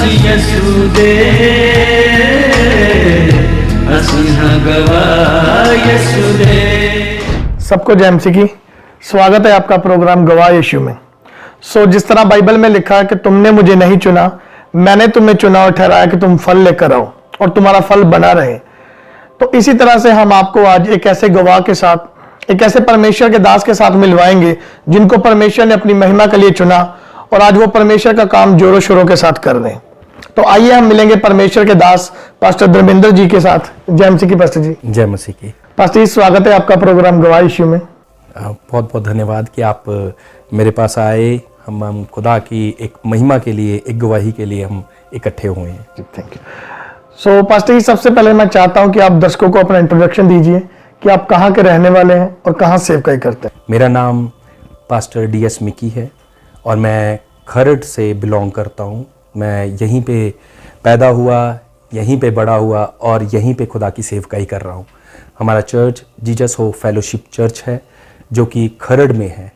यसु दे असिंह गवाह यसु दे। सबको जय मसीह की। स्वागत है आपका प्रोग्राम गवाह यीशु में। जिस तरह बाइबल में लिखा है कि तुमने मुझे नहीं चुना, मैंने तुम्हें चुना और ठहराया कि तुम फल लेकर आओ और तुम्हारा फल बना रहे। तो इसी तरह से हम आपको आज एक ऐसे गवाह के साथ, एक ऐसे परमेश्वर के दास के साथ मिलवाएंगे जिनको परमेश्वर ने अपनी महिमा के लिए चुना और आज वो परमेश्वर का काम जोरों शोरों के साथ कर रहे हैं। तो आइए हम मिलेंगे परमेश्वर के दास पास्टर धर्मेंद्र जी के साथ। जय मसीह की पास्टर जी। जय मसीह की। पास्टर जी, स्वागत है आपका प्रोग्राम गवाह यीशु में। बहुत बहुत धन्यवाद कि आप मेरे पास आए। हम खुदा की एक महिमा के लिए, एक गवाही के लिए हम इकट्ठे हुए हैं। Thank you. पास्टर जी, सबसे पहले मैं चाहता हूं कि आप दर्शकों को अपना इंट्रोडक्शन दीजिए कि आप कहां के रहने वाले हैं और कहां सेवकाई करते हैं। मेरा नाम पास्टर DS मिकी है और मैं खरड़ से बिलोंग करता हूं। मैं यहीं पे पैदा हुआ, यहीं पे बड़ा हुआ और यहीं पे खुदा की सेवकाई कर रहा हूं। हमारा church Jesus hope fellowship church है जो कि खरड़ में है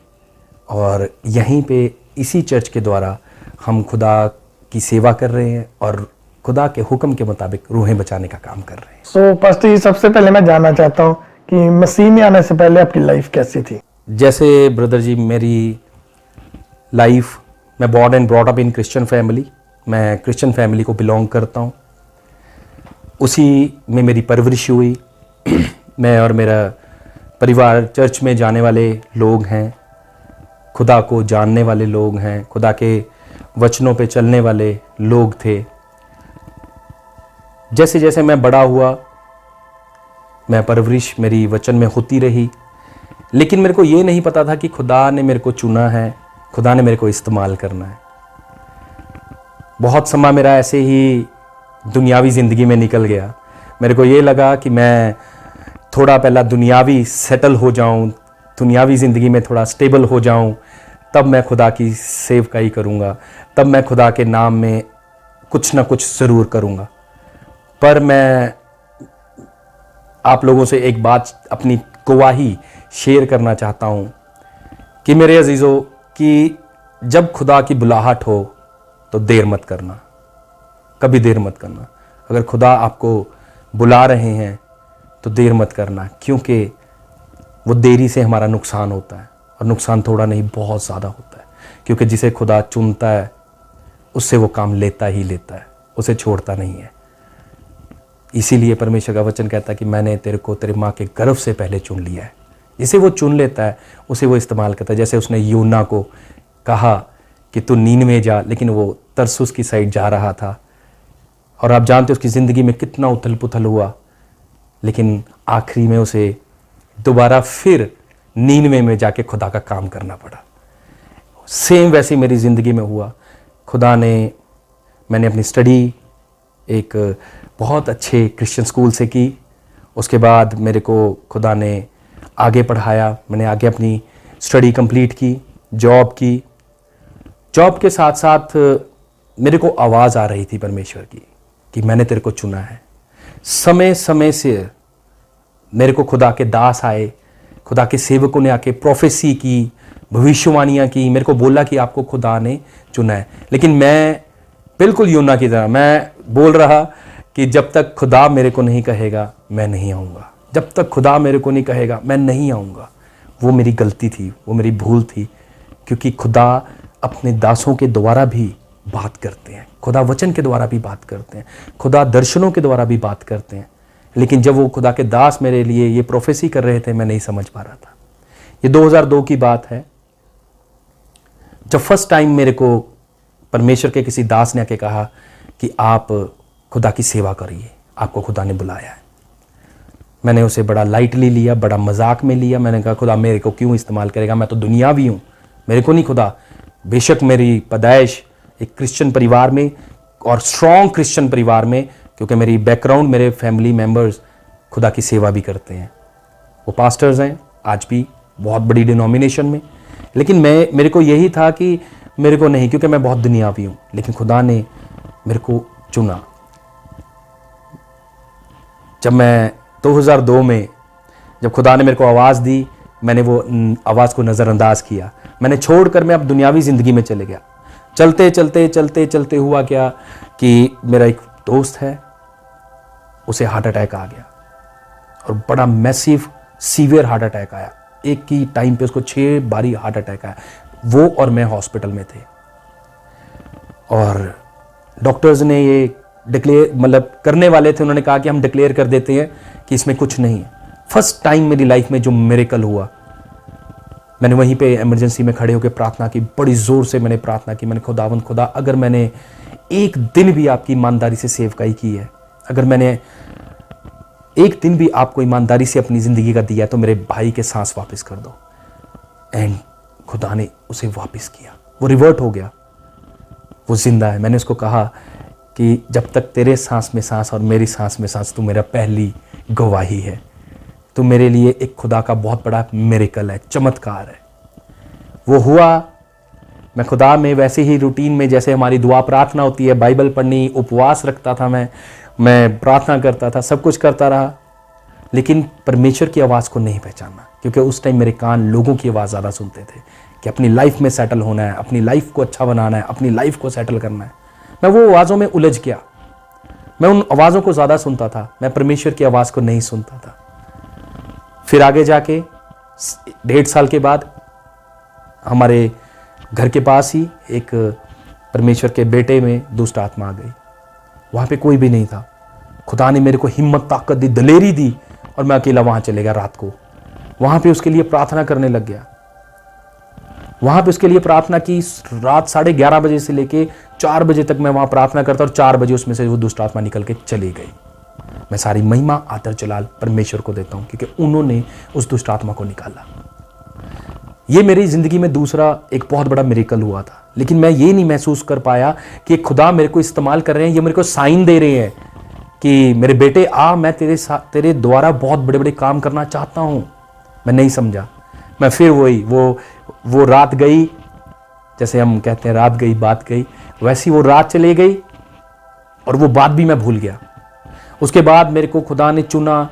और यहीं पे इसी चर्च के द्वारा हम खुदा की सेवा कर रहे हैं और खुदा के हुक्म के मुताबिक रूहें बचाने का काम कर रहे हैं। पास्टर जी, सबसे पहले मैं जानना चाहता हूं कि मसीह में आने से पहले आपकी लाइफ कैसी थी। जैसे ब्रदर जी, मेरी लाइफ, मैं born and brought up in Christian family. मैं क्रिश्चियन फैमिली को बिलोंग करता हूँ, उसी में मेरी परवरिश हुई। मैं और मेरा परिवार चर्च में जाने वाले लोग हैं, खुदा को जानने वाले लोग हैं, खुदा के वचनों पे चलने वाले लोग थे। जैसे जैसे मैं बड़ा हुआ, मैं परवरिश मेरी वचन में होती रही, लेकिन मेरे को ये नहीं पता था कि खुदा ने मेरे को चुना है, खुदा ने मेरे को इस्तेमाल करना है। बहुत समय मेरा ऐसे ही दुनियावी ज़िंदगी में निकल गया। मेरे को ये लगा कि मैं थोड़ा पहला दुनियावी सेटल हो जाऊं, दुनियावी ज़िंदगी में थोड़ा स्टेबल हो जाऊं, तब मैं खुदा की सेवकाई करूंगा, तब मैं खुदा के नाम में कुछ ना कुछ ज़रूर करूंगा। पर मैं आप लोगों से एक बात, अपनी गवाही शेयर करना चाहता हूं कि मेरे अजीज़ों, कि जब खुदा की बुलाहट हो तो देर मत करना, कभी देर मत करना। अगर खुदा आपको बुला रहे हैं तो देर मत करना, क्योंकि वो देरी से हमारा नुकसान होता है और नुकसान थोड़ा नहीं बहुत ज़्यादा होता है। क्योंकि जिसे खुदा चुनता है उससे वो काम लेता ही लेता है, उसे छोड़ता नहीं है। इसीलिए परमेश्वर का वचन कहता है कि मैंने तेरे को तेरे माँ के गर्भ से पहले चुन लिया है। जिसे वो चुन लेता है उसे वो इस्तेमाल करता है। जैसे उसने यूना को कहा कि तू नीनवे जा, लेकिन वो तरसुस की साइड जा रहा था और आप जानते हो उसकी ज़िंदगी में कितना उथल पुथल हुआ, लेकिन आखिरी में उसे दोबारा फिर नीनवे में जाके खुदा का काम करना पड़ा। सेम वैसे मेरी ज़िंदगी में हुआ। मैंने अपनी स्टडी एक बहुत अच्छे क्रिश्चियन स्कूल से की। उसके बाद मेरे को खुदा ने आगे पढ़ाया, मैंने आगे अपनी स्टडी कंप्लीट की, जॉब की। जॉब के साथ साथ मेरे को आवाज़ आ रही थी परमेश्वर की कि मैंने तेरे को चुना है। समय समय से मेरे को खुदा के दास आए, खुदा के सेवकों ने आके प्रोफेसी की, भविष्यवाणियाँ की, मेरे को बोला कि आपको खुदा ने चुना है। लेकिन मैं बिल्कुल यूना की तरह मैं बोल रहा कि जब तक खुदा मेरे को नहीं कहेगा मैं नहीं आऊँगा, जब तक खुदा मेरे को नहीं कहेगा मैं नहीं आऊँगा। वो मेरी गलती थी, वो मेरी भूल थी, क्योंकि खुदा अपने दासों के द्वारा भी बात करते हैं, खुदा वचन के द्वारा भी बात करते हैं, खुदा दर्शनों के द्वारा भी बात करते हैं। लेकिन जब वो खुदा के दास मेरे लिए ये प्रोफेसी कर रहे थे, मैं नहीं समझ पा रहा था। ये 2002 की बात है, जब फर्स्ट टाइम मेरे को परमेश्वर के किसी दास ने आके कहा कि आप खुदा की सेवा करिए, आपको खुदा ने बुलाया है। मैंने उसे बड़ा लाइटली लिया, बड़ा मजाक में लिया। मैंने कहा खुदा मेरे को क्यों इस्तेमाल करेगा, मैं तो दुनियावी हूँ, मेरे को नहीं खुदा। बेशक मेरी पैदाइश एक क्रिश्चियन परिवार में और स्ट्रॉन्ग क्रिश्चियन परिवार में, क्योंकि मेरी बैकग्राउंड, मेरे फैमिली मेम्बर्स खुदा की सेवा भी करते हैं, वो पास्टर्स हैं आज भी बहुत बड़ी डिनोमिनेशन में। लेकिन मेरे को यही था कि मेरे को नहीं, क्योंकि मैं बहुत दुनियावी हूँ। लेकिन खुदा ने मेरे को चुना। जब मैं 2002 में जब खुदा ने मेरे को आवाज़ दी, मैंने वो आवाज़ को नज़रअंदाज किया। मैंने छोड़कर मैं अब दुनियावी ज़िंदगी में चले गया। चलते चलते चलते चलते हुआ क्या कि मेरा एक दोस्त है, उसे हार्ट अटैक आ गया और बड़ा मैसिव सीवियर हार्ट अटैक आया। एक ही टाइम पे उसको 6 बारी हार्ट अटैक आया। वो और मैं हॉस्पिटल में थे और डॉक्टर्स ने ये डिक्लेयर मतलब करने वाले थे, उन्होंने कहा कि हम डिक्लेयर कर देते हैं कि इसमें कुछ नहीं है। फर्स्ट टाइम मेरी लाइफ में जो मिरेकल हुआ, मैंने वहीं पे इमरजेंसी में खड़े होकर प्रार्थना की, बड़ी ज़ोर से मैंने प्रार्थना की। मैंने खुदावंद खुदा, अगर मैंने एक दिन भी आपकी ईमानदारी से सेवकाई की है, अगर मैंने एक दिन भी आपको ईमानदारी से अपनी ज़िंदगी का दिया है, तो मेरे भाई के सांस वापस कर दो। एंड खुदा ने उसे वापस किया, वो रिवर्ट हो गया, वो जिंदा है। मैंने उसको कहा कि जब तक तेरे सांस में सांस और मेरी सांस में सांस, तू मेरा पहली गवाही है, तो मेरे लिए एक खुदा का बहुत बड़ा मिरेकल है, चमत्कार है। वो हुआ। मैं खुदा में वैसे ही रूटीन में, जैसे हमारी दुआ प्रार्थना होती है, बाइबल पढ़नी, उपवास रखता था, मैं प्रार्थना करता था, सब कुछ करता रहा, लेकिन परमेश्वर की आवाज़ को नहीं पहचाना, क्योंकि उस टाइम मेरे कान लोगों की आवाज़ ज़्यादा सुनते थे कि अपनी लाइफ में सेटल होना है, अपनी लाइफ को अच्छा बनाना है, अपनी लाइफ को सेटल करना है। मैं वो आवाज़ों में उलझ गया, मैं उन आवाज़ों को ज़्यादा सुनता था, मैं परमेश्वर की आवाज़ को नहीं सुनता था। फिर आगे जाके 1.5 साल के बाद हमारे घर के पास ही एक परमेश्वर के बेटे में दुष्ट आत्मा आ गई। वहाँ पे कोई भी नहीं था। खुदा ने मेरे को हिम्मत, ताकत दी, दलेरी दी और मैं अकेला वहाँ चले गया रात को। वहाँ पे उसके लिए प्रार्थना करने लग गया। वहाँ पे उसके लिए प्रार्थना की, रात 11:30 बजे से लेके 4 बजे तक मैं वहाँ प्रार्थना करता और 4 बजे उसमें से वो दुष्ट आत्मा निकल के चली गई। मैं सारी महिमा, आदर, जलाल परमेश्वर को देता हूँ, क्योंकि उन्होंने उस दुष्ट आत्मा को निकाला। ये मेरी ज़िंदगी में दूसरा एक बहुत बड़ा मिरेकल हुआ था, लेकिन मैं ये नहीं महसूस कर पाया कि खुदा मेरे को इस्तेमाल कर रहे हैं, ये मेरे को साइन दे रहे हैं कि मेरे बेटे आ, मैं तेरे द्वारा बहुत बड़े बड़े काम करना चाहता हूँ। मैं नहीं समझा। मैं फिर वही वो रात गई, जैसे हम कहते हैं रात गई बात गई, वैसी वो रात चली गई और वो बात भी मैं भूल गया। उसके बाद मेरे को खुदा ने चुना,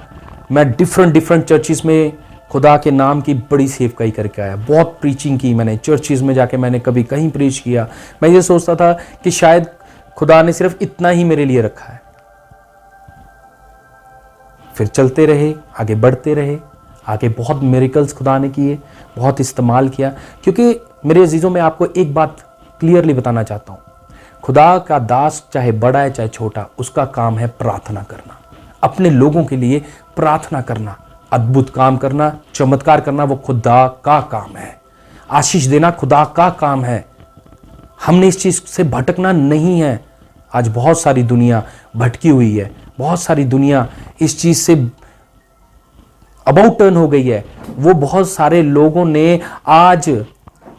मैं डिफरेंट चर्चिस में खुदा के नाम की बड़ी सेवकाई करके आया। बहुत प्रीचिंग की मैंने, चर्चिस में जाके मैंने कभी कहीं प्रीच किया। मैं ये सोचता था कि शायद खुदा ने सिर्फ इतना ही मेरे लिए रखा है। फिर चलते रहे, आगे बढ़ते रहे, आगे बहुत मिरेकल्स खुदा ने किए, बहुत इस्तेमाल किया। क्योंकि मेरे अजीज़ों में आपको एक बात क्लियरली बताना चाहता हूँ, खुदा का दास चाहे बड़ा है चाहे छोटा, उसका काम है प्रार्थना करना, अपने लोगों के लिए प्रार्थना करना, अद्भुत काम करना, चमत्कार करना, वो खुदा का काम है। आशीष देना खुदा का काम है। हमने इस चीज़ से भटकना नहीं है। आज बहुत सारी दुनिया भटकी हुई है, बहुत सारी दुनिया इस चीज़ से अबाउट टर्न हो गई है। वो बहुत सारे लोगों ने आज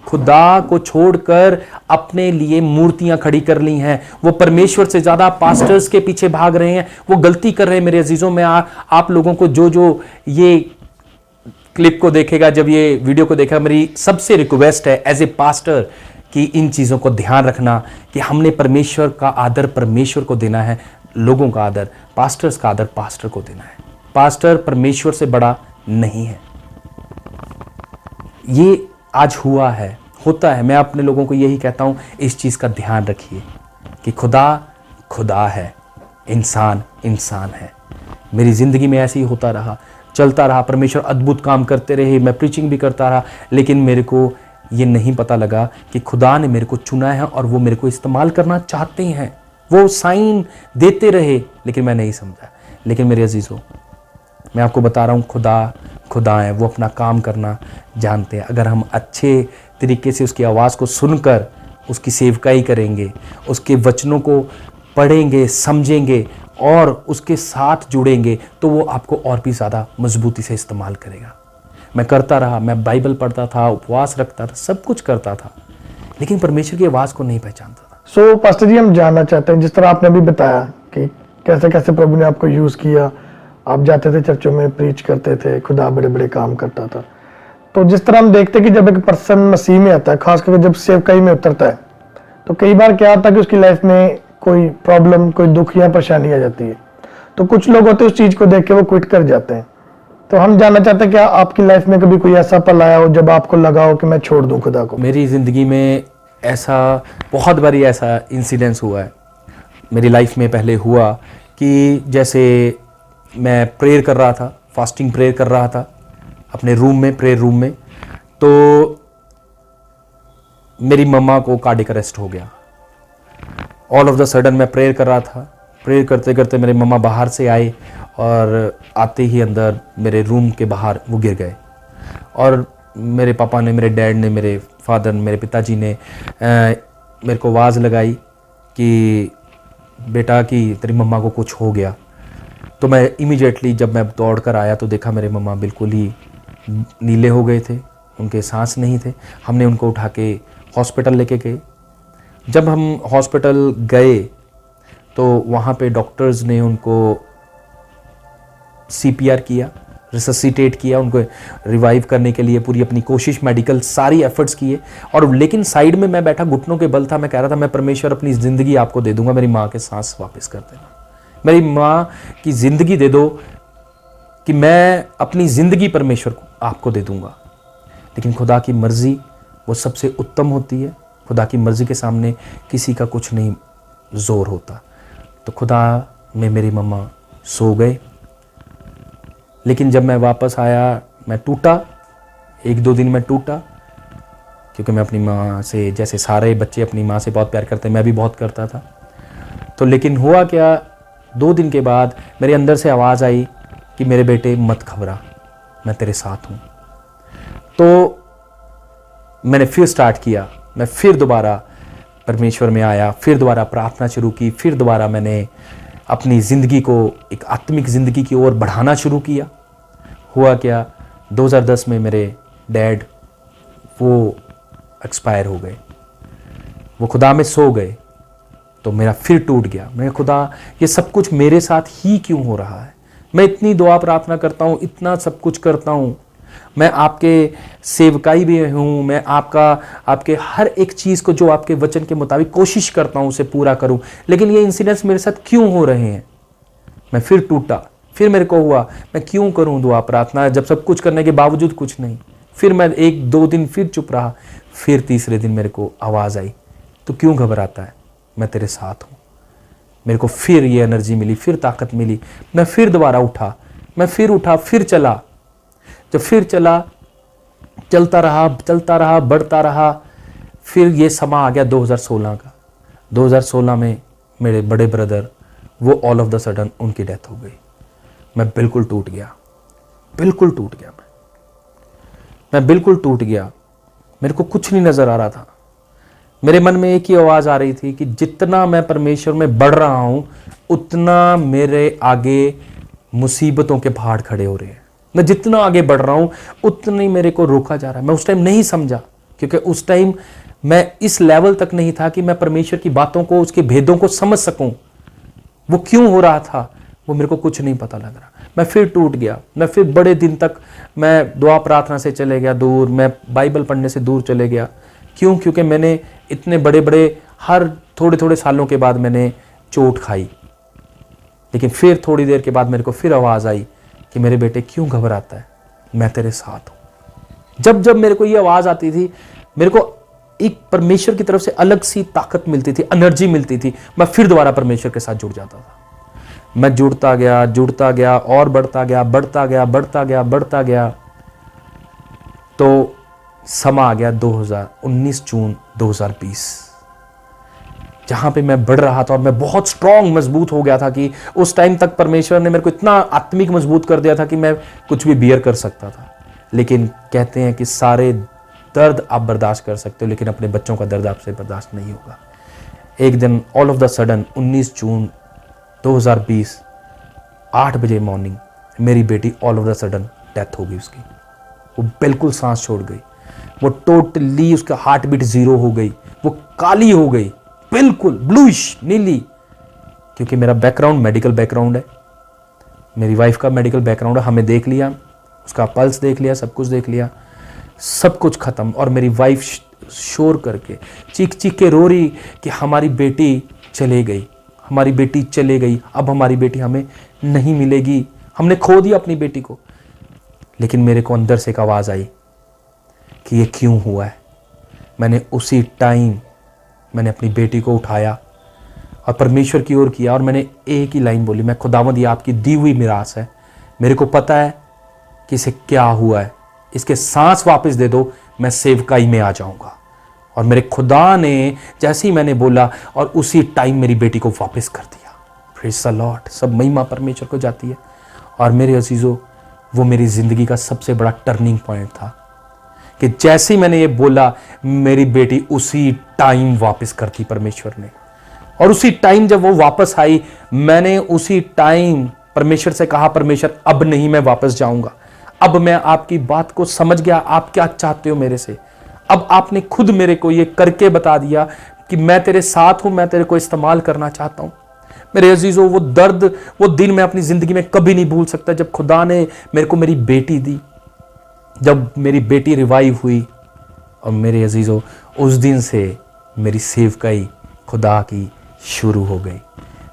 खुदा को छोड़कर अपने लिए मूर्तियां खड़ी कर ली हैं। वो परमेश्वर से ज्यादा पास्टर्स के पीछे भाग रहे हैं। वो गलती कर रहे हैं मेरे अजीजों में। आप लोगों को जो ये क्लिप को देखेगा, जब ये वीडियो को देखेगा, मेरी सबसे रिक्वेस्ट है एज ए पास्टर कि इन चीजों को ध्यान रखना कि हमने परमेश्वर का आदर परमेश्वर को देना है, लोगों का आदर, पास्टर्स का आदर पास्टर को देना है। पास्टर परमेश्वर से बड़ा नहीं है। ये आज हुआ है, होता है। मैं अपने लोगों को यही कहता हूं, इस चीज का ध्यान रखिए कि खुदा खुदा है, इंसान इंसान है। मेरी जिंदगी में ऐसे ही होता रहा, चलता रहा। परमेश्वर अद्भुत काम करते रहे, मैं प्रीचिंग भी करता रहा, लेकिन मेरे को ये नहीं पता लगा कि खुदा ने मेरे को चुना है और वो मेरे को इस्तेमाल करना चाहते हैं। वो साइन देते रहे, लेकिन मैं नहीं समझा। लेकिन मेरे अजीजों, मैं आपको बता रहा हूँ, खुदा है, वो अपना काम करना जानते हैं। अगर हम अच्छे तरीके से उसकी आवाज़ को सुनकर उसकी सेवकाई करेंगे, उसके वचनों को पढ़ेंगे, समझेंगे और उसके साथ जुड़ेंगे, तो वो आपको और भी ज़्यादा मजबूती से इस्तेमाल करेगा। मैं करता रहा, मैं बाइबल पढ़ता था, उपवास रखता था, सब कुछ करता था, लेकिन परमेश्वर की आवाज़ को नहीं पहचानता था। सो पास्टर जी, हम जानना चाहते हैं, जिस तरह आपने अभी बताया कि कैसे कैसे प्रभु ने आपको यूज़ किया, आप जाते थे चर्चों में, प्रीच करते थे, खुदा बड़े बड़े काम करता था। तो जिस तरह हम देखते हैं कि जब एक पर्सन मसीह में आता है, खास करके जब सेवकाई में उतरता है, तो कई बार क्या होता है कि उसकी लाइफ में कोई प्रॉब्लम, कोई दुख या परेशानी आ जाती है। तो कुछ लोग होते हैं उस चीज़ को देख के वो क्विट कर जाते हैं। तो हम जानना चाहते हैं, क्या आपकी लाइफ में कभी कोई ऐसा पल आया हो जब आपको लगा हो कि मैं छोड़ दूं खुदा को? मेरी ज़िंदगी में ऐसा बहुत बारी ऐसा इंसिडेंस हुआ है मेरी लाइफ में। पहले हुआ कि जैसे मैं प्रेयर कर रहा था, फास्टिंग प्रेयर कर रहा था अपने रूम में, प्रेयर रूम में, तो मेरी मम्मा को कार्डियक अरेस्ट हो गया। ऑल ऑफ द सडन मैं प्रेयर कर रहा था, प्रेयर करते करते मेरे मम्मा बाहर से आए और आते ही अंदर मेरे रूम के बाहर वो गिर गए। और मेरे पापा ने, मेरे डैड ने, मेरे फादर, मेरे पिताजी ने मेरे को आवाज़ लगाई कि बेटा कि तेरी मम्मा को कुछ हो गया। तो मैं इमीडिएटली जब मैं दौड़ कर आया तो देखा मेरे मम्मा बिल्कुल ही नीले हो गए थे, उनके सांस नहीं थे। हमने उनको उठा के हॉस्पिटल लेके गए। जब हम हॉस्पिटल गए तो वहाँ पे डॉक्टर्स ने उनको CPR किया, रिससिटेट किया, उनको रिवाइव करने के लिए पूरी अपनी कोशिश, मेडिकल सारी एफर्ट्स किए। और लेकिन साइड में मैं बैठा, घुटनों के बल था, मैं कह रहा था मैं परमेश्वर अपनी ज़िंदगी आपको दे दूंगा, मेरी माँ के सांस वापस कर देना, मेरी माँ की ज़िंदगी दे दो कि मैं अपनी ज़िंदगी परमेश्वर को आपको दे दूंगा। लेकिन खुदा की मर्ज़ी वो सबसे उत्तम होती है। खुदा की मर्ज़ी के सामने किसी का कुछ नहीं ज़ोर होता। तो खुदा में मेरी मम्मा सो गए। लेकिन जब मैं वापस आया मैं टूटा, 1-2 दिन में टूटा, क्योंकि मैं अपनी माँ से, जैसे सारे बच्चे अपनी माँ से बहुत प्यार करते हैं, मैं भी बहुत करता था। तो लेकिन हुआ क्या, 2 दिन के बाद मेरे अंदर से आवाज़ आई कि मेरे बेटे मत घबरा, मैं तेरे साथ हूँ। तो मैंने फिर स्टार्ट किया, मैं फिर दोबारा परमेश्वर में आया, फिर दोबारा प्रार्थना शुरू की, फिर दोबारा मैंने अपनी ज़िंदगी को एक आत्मिक ज़िंदगी की ओर बढ़ाना शुरू किया। हुआ क्या, 2010 में मेरे डैड वो एक्सपायर हो गए, वो खुदा में सो गए। तो मेरा फिर टूट गया। मैं खुदा ये सब कुछ मेरे साथ ही क्यों हो रहा है? मैं इतनी दुआ प्रार्थना करता हूँ, इतना सब कुछ करता हूँ, मैं आपके सेवकाई भी हूँ, मैं आपके हर एक चीज़ को जो आपके वचन के मुताबिक कोशिश करता हूँ उसे पूरा करूँ, लेकिन ये इंसिडेंट्स मेरे साथ क्यों हो रहे हैं? मैं फिर टूटा। फिर मेरे को हुआ मैं क्यों करूँ दुआ प्रार्थना जब सब कुछ करने के बावजूद कुछ नहीं। फिर मैं 1-2 दिन फिर चुप रहा। फिर तीसरे दिन मेरे को आवाज़ आई, तो क्यों घबराता है, मैं तेरे साथ हूँ। मेरे को फिर ये एनर्जी मिली, फिर ताकत मिली। मैं फिर दोबारा उठा, मैं फिर उठा, फिर चला। जब फिर चला, चलता रहा, बढ़ता रहा। फिर ये समा आ गया 2016 का। 2016 में मेरे बड़े ब्रदर वो ऑल ऑफ द सडन उनकी डेथ हो गई। मैं बिल्कुल टूट गया, बिल्कुल टूट गया। मैं बिल्कुल टूट गया। मेरे को कुछ नहीं नज़र आ रहा था। मेरे मन में एक ही आवाज़ आ रही थी कि जितना मैं परमेश्वर में बढ़ रहा हूँ उतना मेरे आगे मुसीबतों के पहाड़ खड़े हो रहे हैं। मैं जितना आगे बढ़ रहा हूँ उतना ही मेरे को रोका जा रहा है। मैं उस टाइम नहीं समझा, क्योंकि उस टाइम मैं इस लेवल तक नहीं था कि मैं परमेश्वर की बातों को, उसके भेदों को समझ सकूं। वो क्यों हो रहा था वो मेरे को कुछ नहीं पता लग रहा। मैं फिर टूट गया। मैं फिर बड़े दिन तक मैं दुआ प्रार्थना से चले गया दूर, मैं बाइबल पढ़ने से दूर चले गया। क्यों? क्योंकि मैंने इतने बड़े बड़े हर थोड़े सालों के बाद मैंने चोट खाई। लेकिन फिर थोड़ी देर के बाद मेरे को फिर आवाज़ आई कि मेरे बेटे क्यों घबराता है, मैं तेरे साथ हूँ। जब जब मेरे को ये आवाज़ आती थी, मेरे को एक परमेश्वर की तरफ से अलग सी ताकत मिलती थी, एनर्जी मिलती थी। मैं फिर दोबारा परमेश्वर के साथ जुड़ जाता था। मैं जुड़ता गया और बढ़ता गया। तो समा आ गया 19 जून 2020, जहां पे मैं बढ़ रहा था और मैं बहुत स्ट्रांग, मजबूत हो गया था कि उस टाइम तक परमेश्वर ने मेरे को इतना आत्मिक मजबूत कर दिया था कि मैं कुछ भी बियर कर सकता था। लेकिन कहते हैं कि सारे दर्द आप बर्दाश्त कर सकते हो, लेकिन अपने बच्चों का दर्द आपसे बर्दाश्त नहीं होगा। एक दिन ऑल ऑफ द सडन 19 जून 2020 8 बजे मॉर्निंग मेरी बेटी all of the sudden death हो गई उसकी। वो बिल्कुल सांस छोड़ गई। वो टोटली उसका हार्ट बीट 0 हो गई। वो काली हो गई, बिल्कुल ब्लूइश नीली। क्योंकि मेरा बैकग्राउंड मेडिकल बैकग्राउंड है, मेरी वाइफ का मेडिकल बैकग्राउंड है। हमें देख लिया, उसका पल्स देख लिया, सब कुछ देख लिया, सब कुछ खत्म। और मेरी वाइफ शोर करके चीख के रो रही कि हमारी बेटी चले गई, हमारी बेटी चले गई, अब हमारी बेटी हमें नहीं मिलेगी, हमने खो दिया अपनी बेटी को। लेकिन मेरे को अंदर से एक आवाज़ आई कि ये क्यों हुआ है। मैंने उसी टाइम मैंने अपनी बेटी को उठाया और परमेश्वर की ओर किया और मैंने एक ही लाइन बोली, मैं खुदावंद ये आपकी दी हुई मिरास है, मेरे को पता है कि इसे क्या हुआ है, इसके सांस वापस दे दो, मैं सेवकाई में आ जाऊंगा। और मेरे खुदा ने जैसे ही मैंने बोला और उसी टाइम मेरी बेटी को वापस कर दिया। प्रेज़ द लॉर्ड, सब महिमा परमेश्वर को जाती है। और मेरे अजीजों, वो मेरी ज़िंदगी का सबसे बड़ा टर्निंग पॉइंट था कि जैसे ही मैंने ये बोला, मेरी बेटी उसी टाइम वापस कर दी परमेश्वर ने। और उसी टाइम जब वो वापस आई, मैंने उसी टाइम परमेश्वर से कहा, परमेश्वर अब नहीं मैं वापस जाऊंगा, अब मैं आपकी बात को समझ गया, आप क्या चाहते हो मेरे से। अब आपने खुद मेरे को ये करके बता दिया कि मैं तेरे साथ हूं, मैं तेरे को इस्तेमाल करना चाहता हूं। मेरे अजीजों, वो दर्द, वो दिन मैं अपनी जिंदगी में कभी नहीं भूल सकता जब खुदा ने मेरे को मेरी बेटी दी, जब मेरी बेटी रिवाइव हुई। और मेरे अजीजों, उस दिन से मेरी सेवकाई खुदा की शुरू हो गई।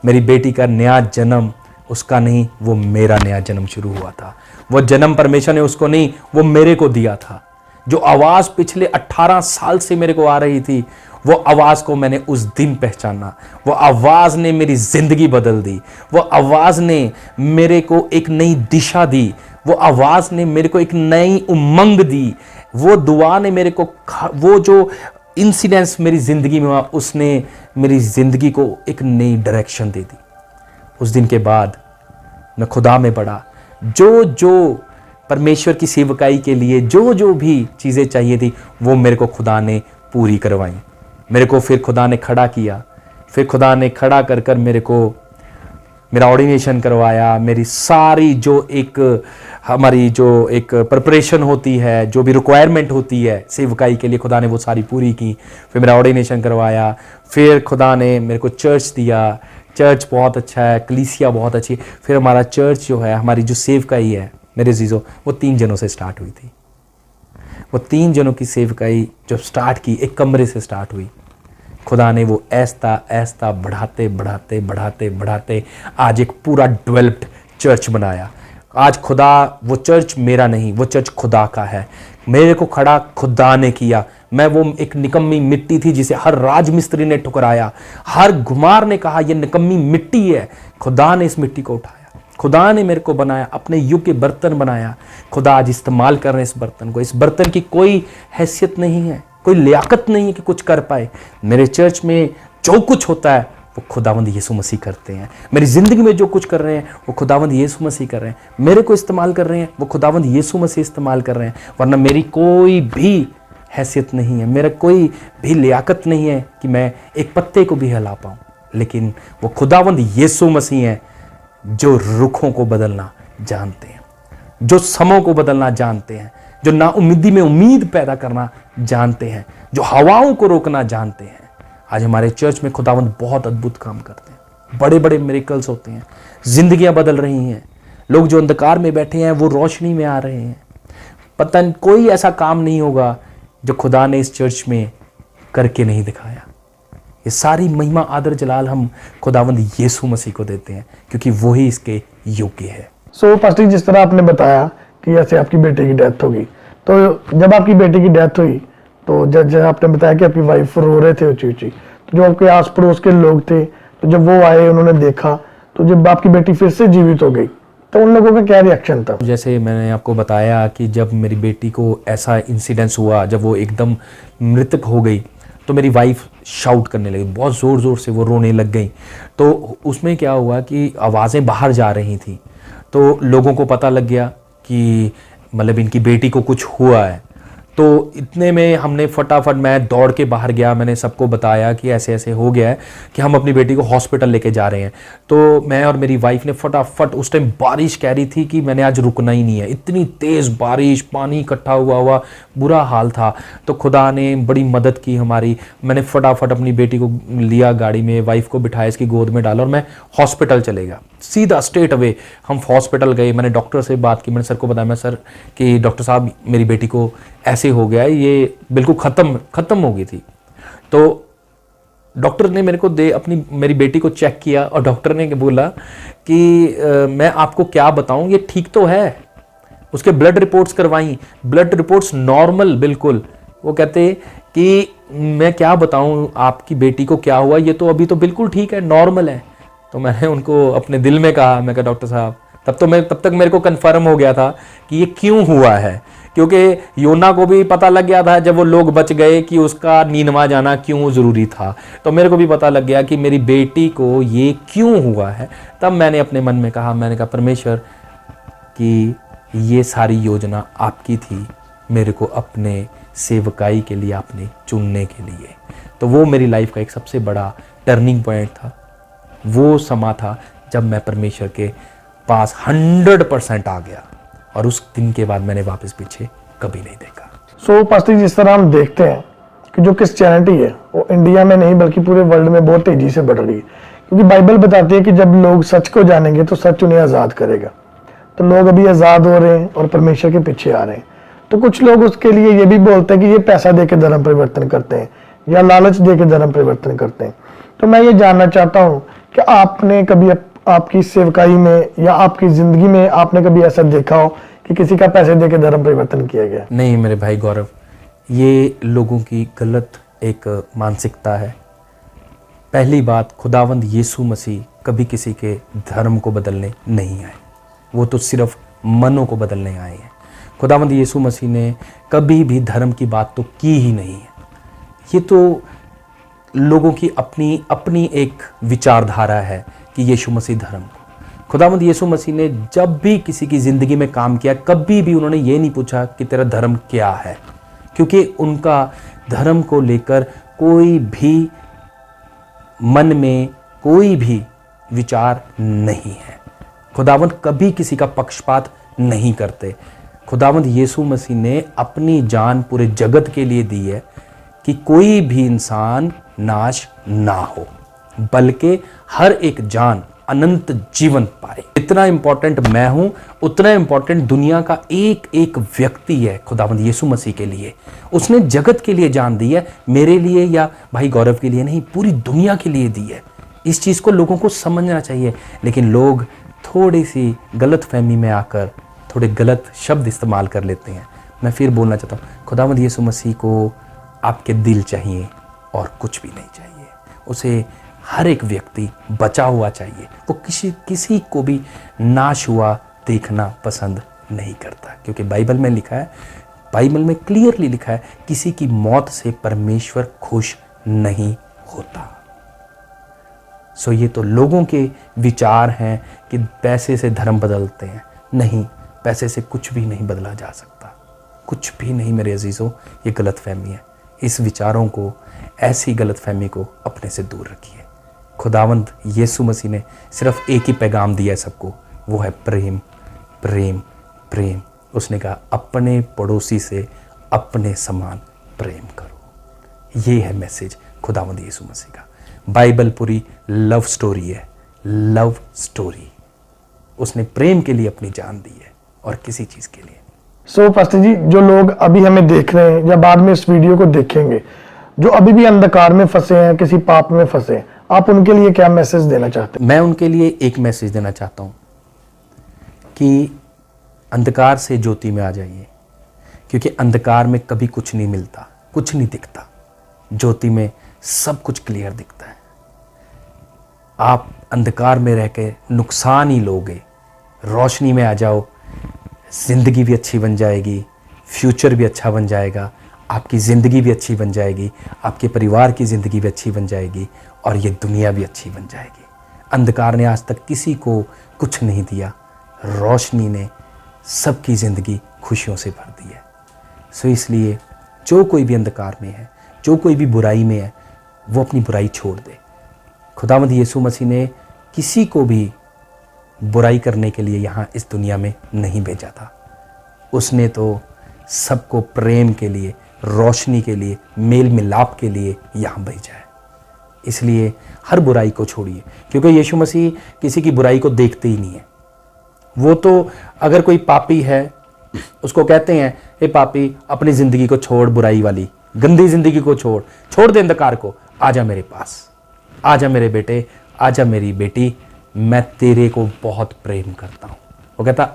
मेरी बेटी का नया जन्म उसका नहीं, वो मेरा नया जन्म शुरू हुआ था। वो जन्म परमेश्वर ने उसको नहीं, वो मेरे को दिया था। जो आवाज़ पिछले 18 साल से मेरे को आ रही थी, वो आवाज़ को मैंने उस दिन पहचाना। वो आवाज़ ने मेरी ज़िंदगी बदल दी। वो आवाज़ ने मेरे को एक नई दिशा दी। वो आवाज़ ने मेरे को एक नई उमंग दी। वो दुआ ने मेरे को, वो जो इंसिडेंट्स मेरी ज़िंदगी में हुआ, उसने मेरी ज़िंदगी को एक नई डायरेक्शन दे दी। उस दिन के बाद मैं खुदा में बढ़ा। जो जो परमेश्वर की सेवकाई के लिए जो जो भी चीज़ें चाहिए थी, वो मेरे को खुदा ने पूरी करवाई। मेरे को फिर खुदा ने खड़ा किया। फिर खुदा ने खड़ा कर कर मेरे को मेरा ऑर्डिनेशन करवाया। मेरी सारी जो एक हमारी जो एक प्रिपरेशन होती है, जो भी रिक्वायरमेंट होती है सेवकाई के लिए, खुदा ने वो सारी पूरी की। फिर मेरा ऑर्डिनेशन करवाया। फिर खुदा ने मेरे को चर्च दिया। चर्च बहुत अच्छा है, कलीसिया बहुत अच्छी। फिर हमारा चर्च जो है, हमारी जो सेवकाई है मेरे अजीजों, वो 3 जनों से स्टार्ट हुई थी। वो 3 जनों की सेवकाई जब स्टार्ट की, एक कमरे से स्टार्ट हुई। खुदा ने वो ऐसा ऐसा बढ़ाते बढ़ाते बढ़ाते बढ़ाते आज एक पूरा डेवलप्ड चर्च बनाया। आज खुदा, वो चर्च मेरा नहीं, वो चर्च खुदा का है। मेरे को खड़ा खुदा ने किया। मैं वो एक निकम्मी मिट्टी थी जिसे हर राजमिस्त्री ने ठुकराया, हर घुमार ने कहा ये निकम्मी मिट्टी है। खुदा ने इस मिट्टी को उठाया। खुदा ने मेरे को बनाया, अपने युग के बर्तन बनाया। खुदा आज इस्तेमाल कर रहे हैं इस बर्तन को। इस बर्तन की कोई हैसियत नहीं है, कोई लियाकत नहीं है कि कुछ कर पाए। मेरे चर्च में जो कुछ होता है वो खुदावंद यीशु मसीह करते हैं। मेरी ज़िंदगी में जो कुछ कर रहे हैं वो खुदावंद यीशु मसीह कर रहे हैं। मेरे को इस्तेमाल कर रहे हैं वो खुदावंद यीशु मसीह इस्तेमाल कर रहे हैं। वरना मेरी कोई भी हैसियत नहीं है, मेरा कोई भी लियाकत नहीं है कि मैं एक पत्ते को भी हिला पाऊँ। लेकिन वो खुदावंद यीशु मसीह हैं जो रुखों को बदलना जानते हैं, जो समों को बदलना जानते हैं, जो नाउम्मीदी में उम्मीद पैदा करना जानते हैं, जो हवाओं को रोकना जानते हैं। आज हमारे चर्च में खुदावंद बहुत अद्भुत काम करते हैं। बड़े बड़े मिरेकल्स होते हैं। जिंदगियां बदल रही हैं। लोग जो अंधकार में बैठे हैं वो रोशनी में आ रहे हैं। पता नहीं कोई ऐसा काम नहीं होगा जो खुदा ने इस चर्च में करके नहीं दिखाया। ये सारी महिमा आदर जलाल हम खुदावंद यीशु मसीह को देते हैं क्योंकि वही इसके योग्य है। सो पास्टर, जिस तरह आपने बताया कि ऐसे आपकी बेटे की डेथ होगी, तो जब आपकी बेटी की डेथ हुई तो जब आपने बताया कि आपकी वाइफ रो रहे थे ऊंची ऊंची, तो जो आपके आस पड़ोस के लोग थे, तो जब वो आए उन्होंने देखा, तो जब आपकी बेटी फिर से जीवित हो गई तो उन लोगों का क्या रिएक्शन था? जैसे मैंने आपको बताया कि जब मेरी बेटी को ऐसा इंसिडेंस हुआ, जब वो एकदम मृतक हो गई, तो मेरी वाइफ शाउट करने लगी, बहुत ज़ोर ज़ोर से वो रोने लग गई। तो उसमें क्या हुआ कि आवाज़ें बाहर जा रही थी, तो लोगों को पता लग गया कि मतलब इनकी बेटी को कुछ हुआ है। तो इतने में हमने फटाफट, मैं दौड़ के बाहर गया, मैंने सबको बताया कि ऐसे ऐसे हो गया है कि हम अपनी बेटी को हॉस्पिटल लेके जा रहे हैं। तो मैं और मेरी वाइफ ने फटाफट, उस टाइम बारिश कह रही थी कि मैंने आज रुकना ही नहीं है, इतनी तेज़ बारिश, पानी इकट्ठा हुआ बुरा हाल था। तो खुदा ने बड़ी मदद की हमारी। मैंने फटाफट अपनी बेटी को लिया गाड़ी में, वाइफ को बिठाया, इसकी गोद में डाला और मैं हॉस्पिटल चले गया। सीधा स्ट्रेट अवे हम हॉस्पिटल गए। मैंने डॉक्टर से बात की, मैंने सर को बताया, मैं सर कि डॉक्टर साहब मेरी बेटी को ऐसे हो गया है, ये बिल्कुल ख़त्म हो गई थी। तो डॉक्टर ने मेरे को मेरी बेटी को चेक किया और डॉक्टर ने बोला कि मैं आपको क्या बताऊं, ये ठीक तो है। उसके ब्लड रिपोर्ट्स करवाई, ब्लड रिपोर्ट्स नॉर्मल बिल्कुल। वो कहते कि मैं क्या बताऊं आपकी बेटी को क्या हुआ, ये तो अभी तो बिल्कुल ठीक है, नॉर्मल है। तो मैंने उनको अपने दिल में कहा, मैं कहा डॉक्टर साहब, तब तक मेरे को कंफर्म हो गया था कि ये क्यों हुआ है, क्योंकि योना को भी पता लग गया था जब वो लोग बच गए कि उसका नीनवा जाना क्यों ज़रूरी था। तो मेरे को भी पता लग गया कि मेरी बेटी को ये क्यों हुआ है। तब मैंने अपने मन में कहा, मैंने कहा परमेश्वर कि ये सारी योजना आपकी थी, मेरे को अपने सेवकाई के लिए आपने चुनने के लिए। तो वो मेरी लाइफ का एक सबसे बड़ा टर्निंग पॉइंट था। वो समा था जब मैं परमेश्वर के पास 100% आ गया, और उस दिन के बाद मैंने वापस पीछे कभी नहीं देखा। सो पास्टर, जिस तरह हम देखते हैं कि जो क्रिश्चियनिटी है वो इंडिया में नहीं बल्कि पूरे वर्ल्ड में बहुत तेजी से बढ़ रही है, क्योंकि बाइबल बताती है कि जब लोग सच को जानेंगे तो सच उन्हें आज़ाद करेगा। तो लोग अभी आज़ाद हो रहे हैं और परमेश्वर के पीछे आ रहे हैं। तो कुछ लोग उसके लिए ये भी बोलते हैं कि ये पैसा दे के धर्म परिवर्तन करते हैं या लालच दे के धर्म परिवर्तन करते हैं। तो मैं ये जानना चाहता हूँ कि आपने कभी आपकी सेवकाई में या आपकी जिंदगी में आपने कभी ऐसा देखा हो कि किसी का पैसे दे के धर्म परिवर्तन किया गया? नहीं मेरे भाई गौरव, ये लोगों की गलत एक मानसिकता है। पहली बात, खुदावंद यीशु मसीह कभी किसी के धर्म को बदलने नहीं आए, वो तो सिर्फ मनों को बदलने आए हैं। खुदावंद यीशु मसीह ने कभी भी धर्म की बात तो की ही नहीं है। ये तो लोगों की अपनी अपनी एक विचारधारा है कि यीशु मसीह धर्म को। खुदावंद यीशु मसीह ने जब भी किसी की ज़िंदगी में काम किया, कभी भी उन्होंने ये नहीं पूछा कि तेरा धर्म क्या है, क्योंकि उनका धर्म को लेकर कोई भी मन में कोई भी विचार नहीं है। खुदावंद कभी किसी का पक्षपात नहीं करते। खुदावंद यीशु मसीह ने अपनी जान पूरे जगत के लिए दी है कि कोई भी इंसान नाश ना हो, बल्कि हर एक जान अनंत जीवन पाए। इतना इंपॉर्टेंट मैं हूं, उतना इंपॉर्टेंट दुनिया का एक एक व्यक्ति है खुदावंद यीशु मसीह के लिए। उसने जगत के लिए जान दी है, मेरे लिए या भाई गौरव के लिए नहीं, पूरी दुनिया के लिए दी है। इस चीज़ को लोगों को समझना चाहिए, लेकिन लोग थोड़ी सी गलत फहमी में आकर थोड़े गलत शब्द इस्तेमाल कर लेते हैं। मैं फिर बोलना चाहता हूँ, खुदावंद यीशु मसीह को आपके दिल चाहिए और कुछ भी नहीं चाहिए। उसे हर एक व्यक्ति बचा हुआ चाहिए। वो किसी को भी नाश हुआ देखना पसंद नहीं करता, क्योंकि बाइबल में लिखा है, बाइबल में क्लियरली लिखा है, किसी की मौत से परमेश्वर खुश नहीं होता। सो ये तो लोगों के विचार हैं कि पैसे से धर्म बदलते हैं। नहीं, पैसे से कुछ भी नहीं बदला जा सकता, कुछ भी नहीं मेरे अजीज़ों। ये गलत फहमी है। इस विचारों को, ऐसी गलत फहमी को अपने से दूर रखिए। खुदावंद यीशु मसीह ने सिर्फ एक ही पैगाम दिया है सबको, वो है प्रेम प्रेम प्रेम। उसने कहा अपने पड़ोसी से अपने समान प्रेम करो। ये है मैसेज खुदावंद यीशु मसीह का। बाइबल पूरी लव स्टोरी है, लव स्टोरी। उसने प्रेम के लिए अपनी जान दी है और किसी चीज़ के लिए। सो पास्टर जी, जो लोग अभी हमें देख रहे हैं या बाद में इस वीडियो को देखेंगे, जो अभी भी अंधकार में फंसे हैं, किसी पाप में फंसे हैं, आप उनके लिए क्या मैसेज देना चाहते हैं? मैं उनके लिए एक मैसेज देना चाहता हूँ कि अंधकार से ज्योति में आ जाइए, क्योंकि अंधकार में कभी कुछ नहीं मिलता, कुछ नहीं दिखता। ज्योति में सब कुछ क्लियर दिखता है। आप अंधकार में रह के नुकसान ही लोगे, रोशनी में आ जाओ, ज़िंदगी भी अच्छी बन जाएगी, फ्यूचर भी अच्छा बन जाएगा, आपकी ज़िंदगी भी अच्छी बन जाएगी, आपके परिवार की ज़िंदगी भी अच्छी बन जाएगी, और ये दुनिया भी अच्छी बन जाएगी। अंधकार ने आज तक किसी को कुछ नहीं दिया, रोशनी ने सबकी ज़िंदगी खुशियों से भर दी है। सो इसलिए जो कोई भी अंधकार में है, जो कोई भी बुराई में है, वो अपनी बुराई छोड़ दे। खुदावंद यीशु मसीह ने किसी को भी बुराई करने के लिए यहाँ इस दुनिया में नहीं भेजा था। उसने तो सबको प्रेम के लिए, रोशनी के लिए, मेल मिलाप के लिए यहाँ भेजा है। इसलिए हर बुराई को छोड़िए, क्योंकि यीशु मसीह किसी की बुराई को देखते ही नहीं है। वो तो अगर कोई पापी है, उसको कहते हैं हे पापी, अपनी ज़िंदगी को छोड़, बुराई वाली गंदी ज़िंदगी को छोड़ दे अंधकार को, आजा मेरे पास, आजा मेरे बेटे, आजा मेरी बेटी, मैं तेरे को बहुत प्रेम करता हूँ। वो कहता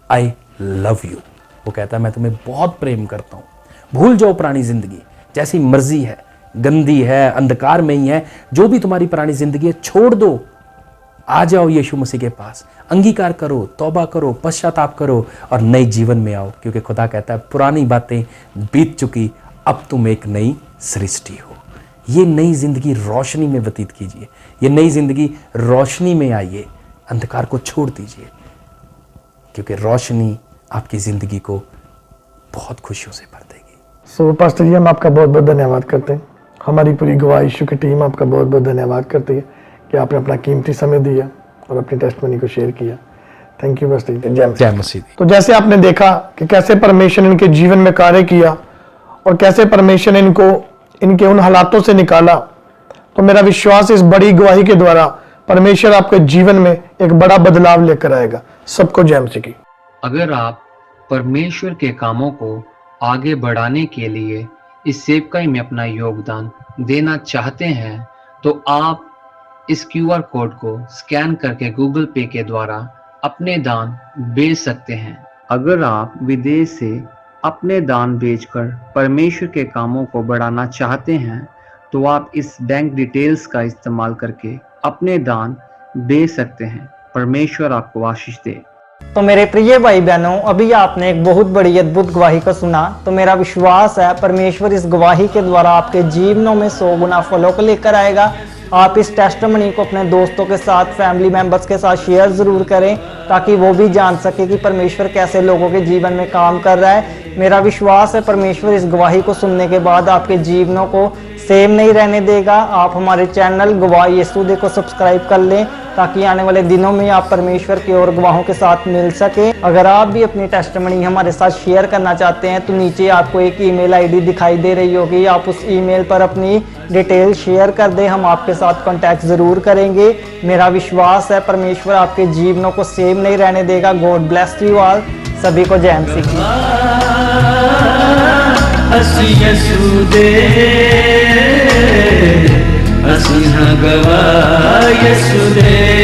आई लव यू। वो कहता मैं तुम्हें बहुत प्रेम करता हूँ। भूल जाओ पुरानी ज़िंदगी, जैसी मर्जी है, गंदी है, अंधकार में ही है, जो भी तुम्हारी पुरानी जिंदगी है छोड़ दो, आ जाओ यीशु मसीह के पास, अंगीकार करो, तौबा करो, पश्चाताप करो और नए जीवन में आओ, क्योंकि खुदा कहता है पुरानी बातें बीत चुकी, अब तुम एक नई सृष्टि हो। ये नई जिंदगी रोशनी में व्यतीत कीजिए, ये नई जिंदगी रोशनी में आइए, अंधकार को छोड़ दीजिए, क्योंकि रोशनी आपकी जिंदगी को बहुत खुशियों से भर देगी। सो पास्टर जी, हम आपका बहुत बहुत धन्यवाद करते हैं। हमारी पूरी गवाह यीशु की टीम आपका बहुत बहुत धन्यवाद करती है कि आपने अपना कीमती समय दिया और अपनी टेस्टमनी को शेयर किया। थैंक यू पास्टर जी। जय मसीह। तो जैसे आपने देखा कि कैसे परमेश्वर ने इनके जीवन में कार्य किया और कैसे परमेश्वर ने इनको इनके उन हालातों से निकाला, तो मेरा विश्वास इस बड़ी गवाही के द्वारा परमेश्वर आपके जीवन में एक बड़ा बदलाव लेकर आएगा। सबको जय मसीह की। अगर आप परमेश्वर के कामों को आगे बढ़ाने के लिए इस सेवकाई में अपना योगदान देना चाहते हैं, तो आप इस QR कोड को स्कैन करके गूगल पे के द्वारा अपने दान भेज सकते हैं। अगर आप विदेश से अपने दान भेजकर परमेश्वर के कामों को बढ़ाना चाहते हैं, तो आप इस बैंक डिटेल्स का इस्तेमाल करके अपने दान भेज सकते हैं। परमेश्वर आपको आशीष दे। तो मेरे प्रिय भाई बहनों, अभी आपने एक बहुत बड़ी अद्भुत गवाही को सुना। तो मेरा विश्वास है परमेश्वर इस गवाही के द्वारा आपके जीवनों में 100 गुना फलों को लेकर आएगा। आप इस टेस्टिमनी को अपने दोस्तों के साथ, फैमिली मेंबर्स के साथ शेयर जरूर करें, ताकि वो भी जान सके कि परमेश्वर कैसे लोगों के जीवन में काम कर रहा है। मेरा विश्वास है परमेश्वर इस गवाही को सुनने के बाद आपके जीवनों को सेम नहीं रहने देगा। आप हमारे चैनल गवाह यीशु दे को सब्सक्राइब कर लें, ताकि आने वाले दिनों में आप परमेश्वर की और गवाहों के साथ मिल सके। अगर आप भी अपनी टेस्टिमनी हमारे साथ शेयर करना चाहते हैं, तो नीचे आपको एक ईमेल आईडी दिखाई दे रही होगी, आप उस ईमेल पर अपनी डिटेल शेयर कर दें, हम आपके साथ कांटेक्ट जरूर करेंगे। मेरा विश्वास है परमेश्वर आपके जीवनों को सेम नहीं रहने देगा। God bless you all. सभी को जय मसीह। ਅਸੀਂ ਯਿਸੂ ਦੇ, ਅਸੀਂ ਹਾਂ ਗਵਾਹ ਯਿਸੂ ਦੇ।